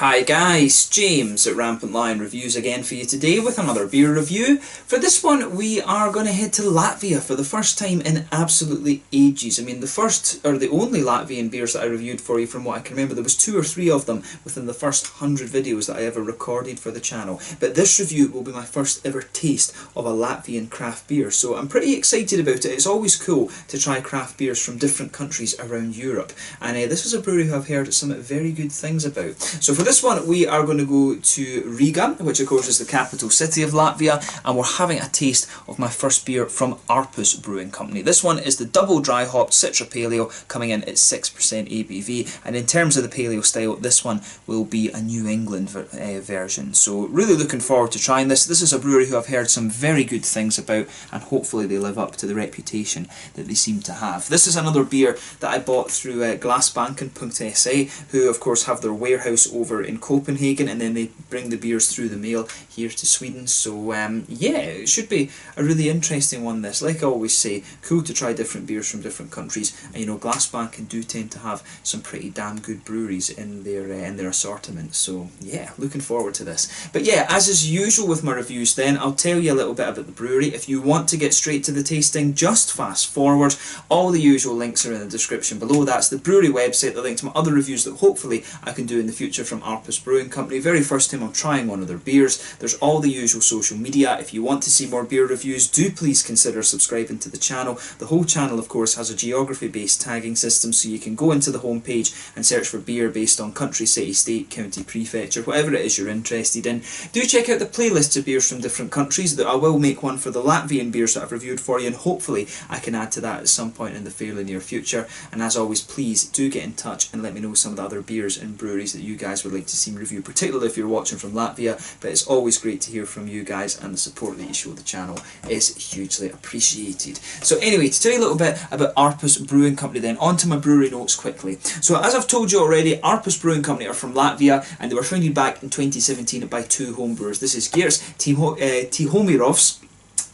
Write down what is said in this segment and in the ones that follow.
Hi guys, James at RampantLionReviews again for you today with another beer review. For this one we are going to head to Latvia for the first time in absolutely ages. I mean, the first or the only Latvian beers that I reviewed for you from what I can remember, there was 2 or 3 of them within the first 100 videos that I ever recorded for the channel. But this review will be my first ever taste of a Latvian craft beer, so I'm pretty excited about it. It's always cool to try craft beers from different countries around Europe, and this was a brewery who I've heard some very good things about. So for this one we are going to go to Riga, which of course is the capital city of Latvia, and we're having a taste of my first beer from Ārpus Brewing Company. This one is the double dry hop Citra Pale Ale, coming in at 6% ABV, and in terms of the pale ale style, this one will be a New England version. So really looking forward to trying this. This is a brewery who I've heard some very good things about, and hopefully they live up to the reputation that they seem to have. This is another beer that I bought through Glassbanken.se, who of course have their warehouse over in Copenhagen, and then they bring the beers through the mail here to Sweden. So yeah, it should be a really interesting one, this. Like I always say, cool to try different beers from different countries, and you know, Glassbanken do tend to have some pretty damn good breweries in their assortment. So yeah, looking forward to this. But yeah, as is usual with my reviews then, I'll tell you a little bit about the brewery. If you want to get straight to the tasting, just fast forward. All the usual links are in the description below. That's the brewery website, the link to my other reviews that hopefully I can do in the future from Ārpus Brewing Company. Very first time I'm trying one of their beers. There's all the usual social media. If you want to see more beer reviews, do please consider subscribing to the channel. The whole channel of course has a geography based tagging system, so you can go into the home page and search for beer based on country, city, state, county, prefecture, whatever it is you're interested in. Do check out the playlists of beers from different countries. That I will make one for the Latvian beers that I've reviewed for you, and hopefully I can add to that at some point in the fairly near future. And as always, please do get in touch and let me know some of the other beers and breweries that you guys would like to see me review, particularly if you're watching from Latvia. But it's always great to hear from you guys, and the support that you show the channel is hugely appreciated. So anyway, to tell you a little bit about Ārpus Brewing Company then, on to my brewery notes quickly. So as I've told you already, Ārpus Brewing Company are from Latvia, and they were founded back in 2017 by 2 homebrewers. This is Geerts Tihomirovs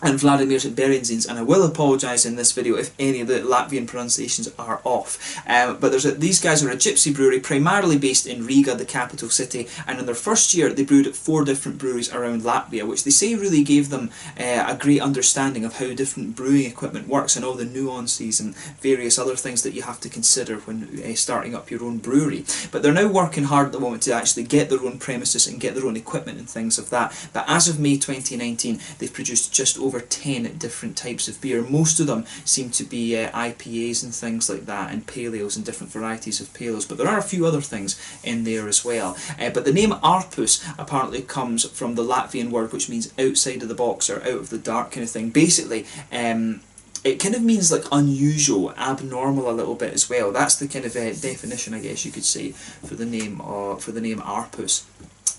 and Vladimir Berenzins, and I will apologise in this video if any of the Latvian pronunciations are off. But these guys are a gypsy brewery primarily based in Riga, the capital city, and in their first year they brewed at 4 different breweries around Latvia, which they say really gave them a great understanding of how different brewing equipment works and all the nuances and various other things that you have to consider when starting up your own brewery. But they're now working hard at the moment to actually get their own premises and get their own equipment and things of that. But as of May 2019, they've produced just over 10 different types of beer. Most of them seem to be IPAs and things like that, and pale ales and different varieties of pale ales, but there are a few other things in there as well. But the name Arpus apparently comes from the Latvian word which means outside of the box or out of the dark kind of thing. Basically, it kind of means like unusual, abnormal a little bit as well. That's the kind of definition, I guess you could say, for the name Arpus.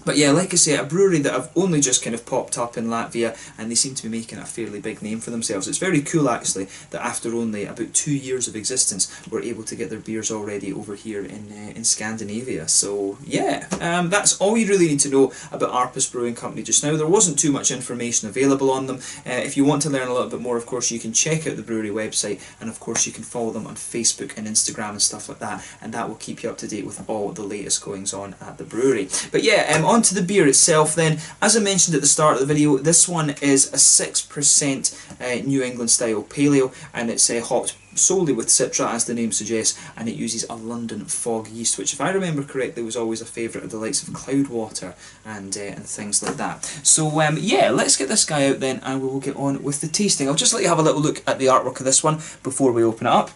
But yeah, like I say, a brewery that have only just kind of popped up in Latvia, and they seem to be making a fairly big name for themselves. It's very cool actually that after only about 2 years of existence we're able to get their beers already over here in Scandinavia. So yeah, that's all you really need to know about Ārpus Brewing Company just now. There wasn't too much information available on them. If you want to learn a little bit more, of course you can check out the brewery website, and of course you can follow them on Facebook and Instagram and stuff like that, and that will keep you up to date with all the latest goings on at the brewery. But yeah, on to the beer itself then. As I mentioned at the start of the video, this one is a 6% New England style pale ale, and it's hopped solely with Citra, as the name suggests, and it uses a London fog yeast, which if I remember correctly was always a favourite of the likes of Cloudwater and things like that. So yeah, let's get this guy out then, and we will get on with the tasting. I'll just let you have a little look at the artwork of this one before we open it up.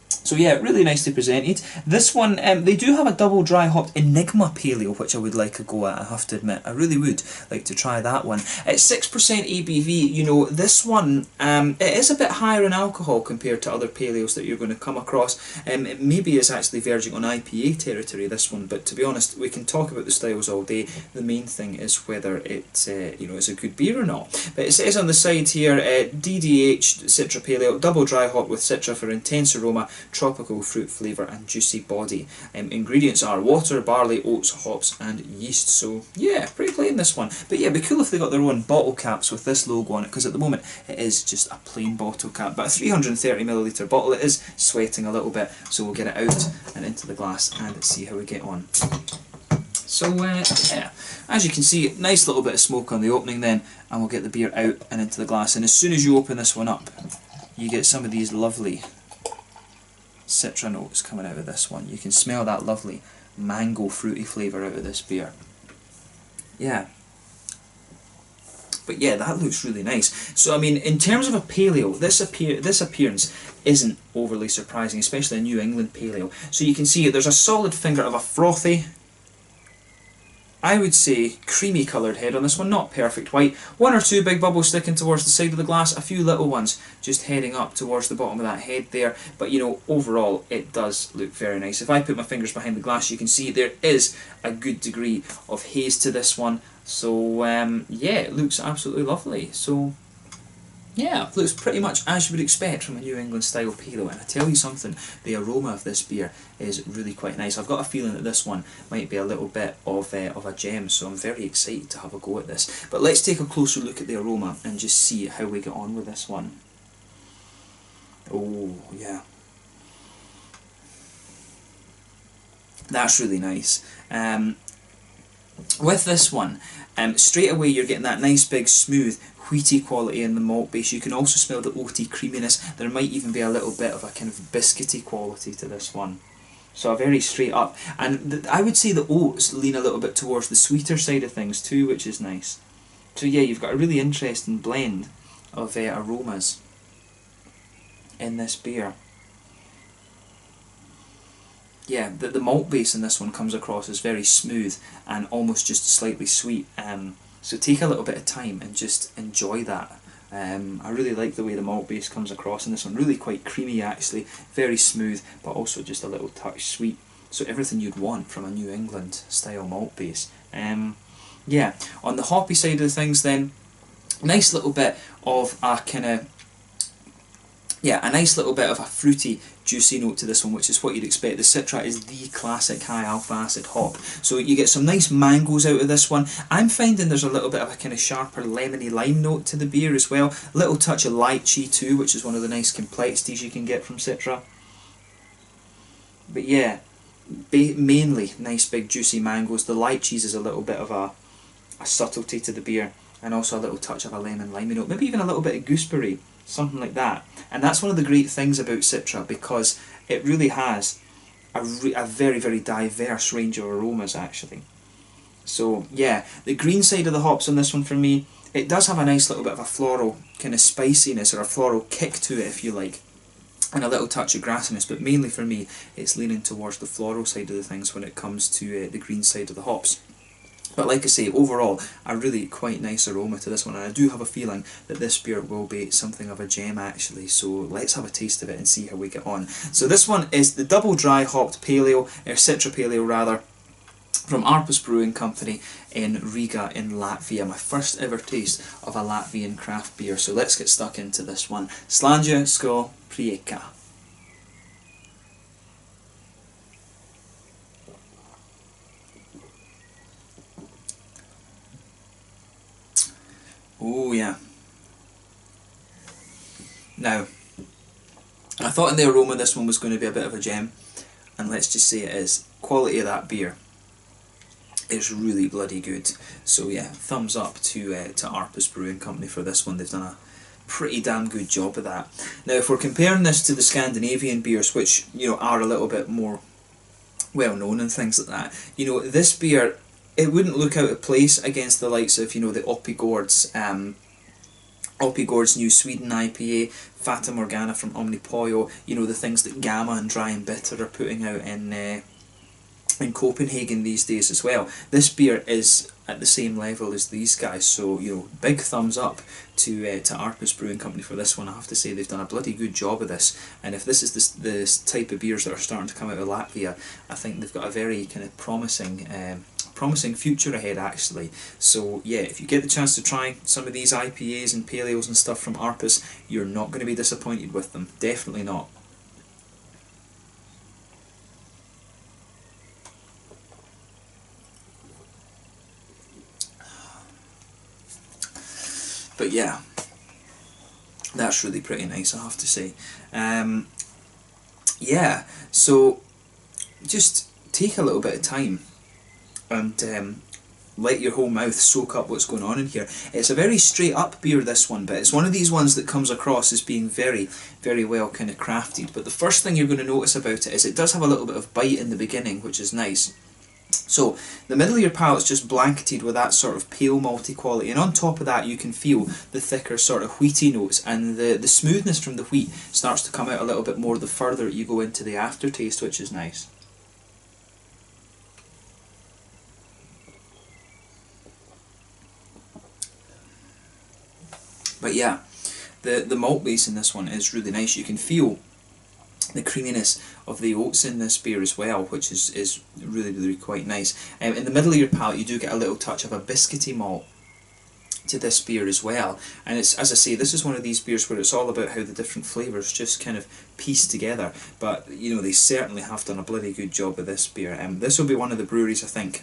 So yeah, really nicely presented. This one, they do have a double dry hopped Enigma Pale Ale, which I would like a go at, I have to admit. I really would like to try that one. It's 6% ABV. You know, this one, it is a bit higher in alcohol compared to other pale ales that you're going to come across. It maybe is actually verging on IPA territory, this one, but to be honest, we can talk about the styles all day. The main thing is whether it you know, is a good beer or not. But it says on the side here, DDH Citra Pale Ale, double dry hop with Citra for intense aroma, tropical fruit flavour and juicy body. Ingredients are water, barley, oats, hops and yeast. So yeah, pretty plain this one. But yeah, it'd be cool if they got their own bottle caps with this logo on it, because at the moment it is just a plain bottle cap. But a 330ml bottle, it is sweating a little bit, so we'll get it out and into the glass and see how we get on. So yeah, as you can see, nice little bit of smoke on the opening then, and we'll get the beer out and into the glass. And as soon as you open this one up, you get some of these lovely citra notes coming out of this one. You can smell that lovely mango fruity flavour out of this beer. Yeah. But yeah, that looks really nice. So I mean, in terms of a pale ale, this appearance isn't overly surprising, especially a New England pale ale. So you can see there's a solid finger of a frothy, I would say creamy coloured head on this one, not perfect white. One or two big bubbles sticking towards the side of the glass, a few little ones just heading up towards the bottom of that head there. But you know, overall it does look very nice. If I put my fingers behind the glass, you can see there is a good degree of haze to this one. So yeah, it looks absolutely lovely. So yeah, it looks pretty much as you would expect from a New England style pale ale. And I tell you something, the aroma of this beer is really quite nice. I've got a feeling that this one might be a little bit of a gem, so I'm very excited to have a go at this. But let's take a closer look at the aroma and just see how we get on with this one. Oh yeah, that's really nice. With this one, straight away you're getting that nice big smooth wheaty quality in the malt base. You can also smell the oaty creaminess. There might even be a little bit of a kind of biscuity quality to this one. So a very straight up. And I would say the oats lean a little bit towards the sweeter side of things too, which is nice. So yeah, you've got a really interesting blend of aromas in this beer. Yeah, the malt base in this one comes across as very smooth and almost just slightly sweet. So take a little bit of time and just enjoy that. I really like the way the malt base comes across in this one. Really quite creamy actually, very smooth, but also just a little touch sweet. So everything you'd want from a New England style malt base. Yeah, on the hoppy side of things then, nice little bit of a kind of, yeah, a nice little bit of a fruity, juicy note to this one, which is what you'd expect. The Citra is the classic high alpha acid hop. So you get some nice mangoes out of this one. I'm finding there's a little bit of a kind of sharper lemony lime note to the beer as well. A little touch of lychee too, which is one of the nice complexities you can get from Citra. But yeah, mainly nice big juicy mangoes. The lychees is a little bit of a subtlety to the beer, and also a little touch of a lemon limey note. Maybe even a little bit of gooseberry. Something like that. And that's one of the great things about Citra, because it really has a very, very diverse range of aromas actually. So yeah, the green side of the hops on this one for me, it does have a nice little bit of a floral kind of spiciness, or a floral kick to it if you like, and a little touch of grassiness, but mainly for me it's leaning towards the floral side of the things when it comes to the green side of the hops. But like I say, overall, a really quite nice aroma to this one, and I do have a feeling that this beer will be something of a gem actually, so let's have a taste of it and see how we get on. So this one is the double dry hopped pale ale, or Citra Pale Ale rather, from Ārpus Brewing Company in Riga in Latvia. My first ever taste of a Latvian craft beer, so let's get stuck into this one. Slanja Sko Prieka. Oh yeah. Now, I thought in the aroma this one was going to be a bit of a gem, and let's just say it is. Quality of that beer is really bloody good. So yeah, thumbs up to Ārpus Brewing Company for this one. They've done a pretty damn good job of that. Now, if we're comparing this to the Scandinavian beers, which you know are a little bit more well known and things like that, you know, this beer, it wouldn't look out of place against the likes of, you know, the Oppigård's New Sweden IPA, Fata Morgana from Omnipollo, you know, the things that Gamma and Dry and Bitter are putting out in Copenhagen these days as well. This beer is at the same level as these guys, so you know, big thumbs up to Ārpus Brewing Company for this one. I have to say they've done a bloody good job of this, and if this is the type of beers that are starting to come out of Latvia, I think they've got a very kind of promising future ahead actually. So yeah, if you get the chance to try some of these IPAs and pale ales and stuff from Arpus, you're not going to be disappointed with them, definitely not. But yeah, that's really pretty nice, I have to say. Yeah, so just take a little bit of time and let your whole mouth soak up what's going on in here. It's a very straight up beer, this one, but it's one of these ones that comes across as being very, very well kind of crafted. But the first thing you're going to notice about it is it does have a little bit of bite in the beginning, which is nice. So the middle of your palate's just blanketed with that sort of pale malty quality, and on top of that you can feel the thicker sort of wheaty notes, and the smoothness from the wheat starts to come out a little bit more the further you go into the aftertaste, which is nice. But yeah, the malt base in this one is really nice. You can feel the creaminess of the oats in this beer as well, which is really, really quite nice. In the middle of your palate you do get a little touch of a biscuity malt to this beer as well, and it's, as I say, this is one of these beers where it's all about how the different flavours just kind of piece together, but you know, they certainly have done a bloody good job with this beer. This will be one of the breweries, I think,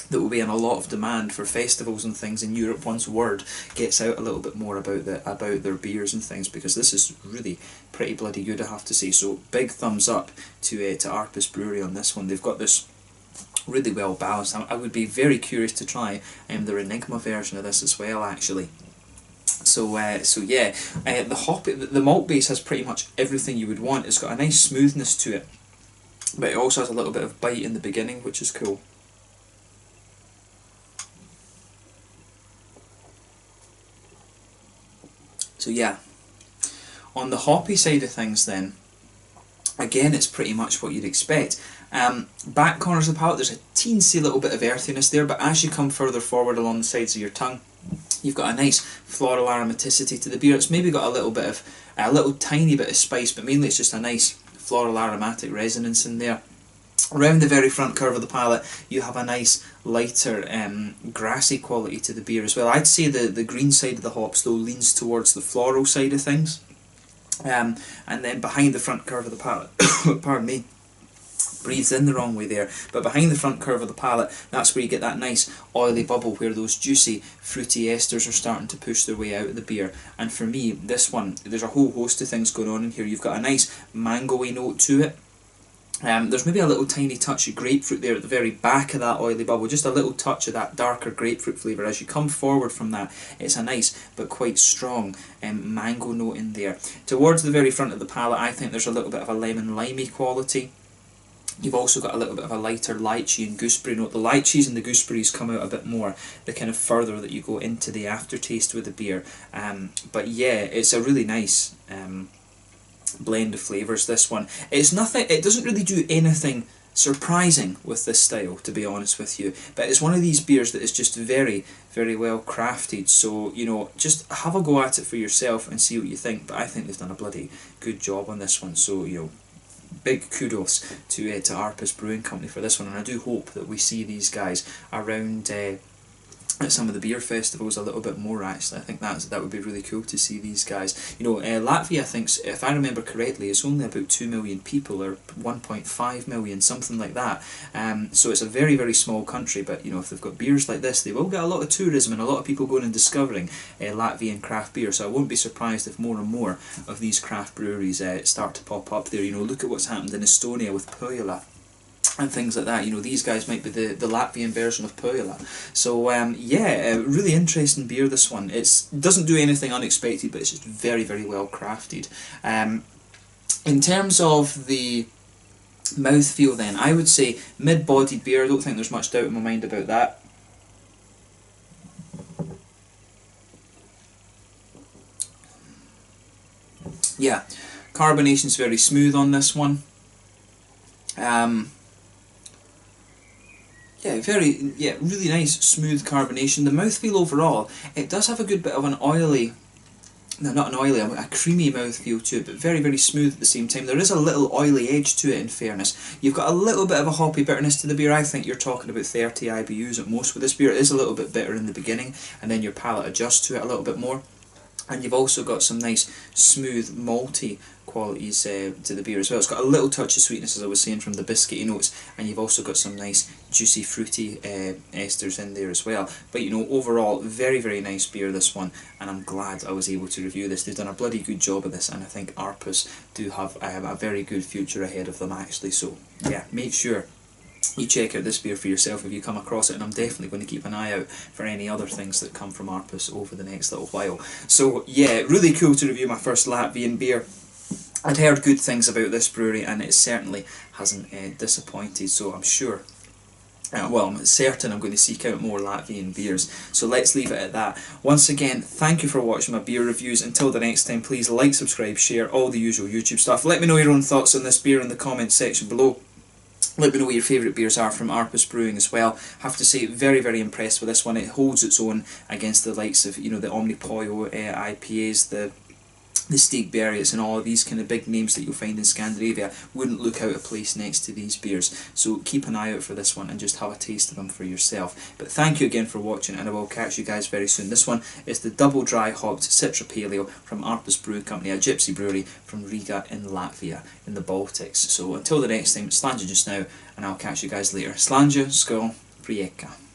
that will be in a lot of demand for festivals and things in Europe once word gets out a little bit more about their beers and things, because this is really pretty bloody good, I have to say. So big thumbs up to Ārpus Brewery on this one. They've got this really well balanced. I would be very curious to try their Enigma version of this as well, actually. So yeah, the malt base has pretty much everything you would want. It's got a nice smoothness to it, but it also has a little bit of bite in the beginning, which is cool. So yeah, on the hoppy side of things then, again it's pretty much what you'd expect. Back corners of the palate, there's a teensy little bit of earthiness there, but as you come further forward along the sides of your tongue, you've got a nice floral aromaticity to the beer. It's maybe got a little tiny bit of spice, but mainly it's just a nice floral aromatic resonance in there. Around the very front curve of the palate you have a nice lighter grassy quality to the beer as well. I'd say the green side of the hops though leans towards the floral side of things, and then behind the front curve of the palate pardon me, breathed in the wrong way there, but behind the front curve of the palate, that's where you get that nice oily bubble where those juicy fruity esters are starting to push their way out of the beer. And for me, this one, there's a whole host of things going on in here. You've got a nice mango-y note to it. There's maybe a little tiny touch of grapefruit there at the very back of that oily bubble, just a little touch of that darker grapefruit flavour. As you come forward from that, it's a nice but quite strong mango note in there. Towards the very front of the palate, I think there's a little bit of a lemon-limey quality. You've also got a little bit of a lighter lychee and gooseberry note. The lychees and the gooseberries come out a bit more the kind of further that you go into the aftertaste with the beer. But yeah, it's a really nice blend of flavours, this one. It's nothing, it doesn't really do anything surprising with this style, to be honest with you, but it's one of these beers that is just very, very well crafted. So, you know, just have a go at it for yourself and see what you think. But I think they've done a bloody good job on this one, so, you know, big kudos to Ārpus Brewing Company for this one, and I do hope that we see these guys around at some of the beer festivals a little bit more. Actually, I think that would be really cool to see these guys. You know, Latvia, I think, if I remember correctly, is only about 2 million people, or 1.5 million, something like that. So it's a very, very small country, but you know, if they've got beers like this, they will get a lot of tourism and a lot of people going and discovering Latvian craft beer. So I won't be surprised if more and more of these craft breweries start to pop up there. You know, look at what's happened in Estonia with Pohjola and things like that. You know, these guys might be the Latvian version of Pohjola. So yeah, really interesting beer, this one. It doesn't do anything unexpected, but it's just very, very well crafted. In terms of the mouthfeel then, I would say mid-bodied beer. I don't think there's much doubt in my mind about that. Yeah, carbonation's very smooth on this one. Yeah, really nice smooth carbonation. The mouthfeel overall, it does have a good bit of an oily, no, not an oily, a creamy mouthfeel to it, but very, very smooth at the same time. There is a little oily edge to it, in fairness. You've got a little bit of a hoppy bitterness to the beer. I think you're talking about 30 IBUs at most with this beer. It is a little bit bitter in the beginning, and then your palate adjusts to it a little bit more. And you've also got some nice smooth malty qualities to the beer as well. It's got a little touch of sweetness, as I was saying, from the biscuity notes, and you've also got some nice juicy fruity esters in there as well. But you know, overall, very, very nice beer, this one, and I'm glad I was able to review this. They've done a bloody good job of this, and I think Arpus do have a very good future ahead of them, actually. So yeah, make sure you check out this beer for yourself if you come across it, and I'm definitely going to keep an eye out for any other things that come from Arpus over the next little while. So yeah, really cool to review my first Latvian beer. I'd heard good things about this brewery, and it certainly hasn't disappointed, so I'm sure, well, I'm certain I'm going to seek out more Latvian beers. So let's leave it at that. Once again, thank you for watching my beer reviews. Until the next time, please like, subscribe, share, all the usual YouTube stuff. Let me know your own thoughts on this beer in the comments section below. Let me know what your favourite beers are from Ārpus Brewing as well. Have to say, very, very impressed with this one. It holds its own against the likes of, you know, the Omnipollo IPAs, the Stigbergets, and all of these kind of big names that you'll find in Scandinavia. Wouldn't look out of place next to these beers. So keep an eye out for this one and just have a taste of them for yourself. But thank you again for watching, and I will catch you guys very soon. This one is the double dry hopped Citra Pale Ale from Ārpus Brewing Company, a gypsy brewery from Riga in Latvia in the Baltics. So until the next time, Slanja just now, and I'll catch you guys later. Slanja, skål, Rieka.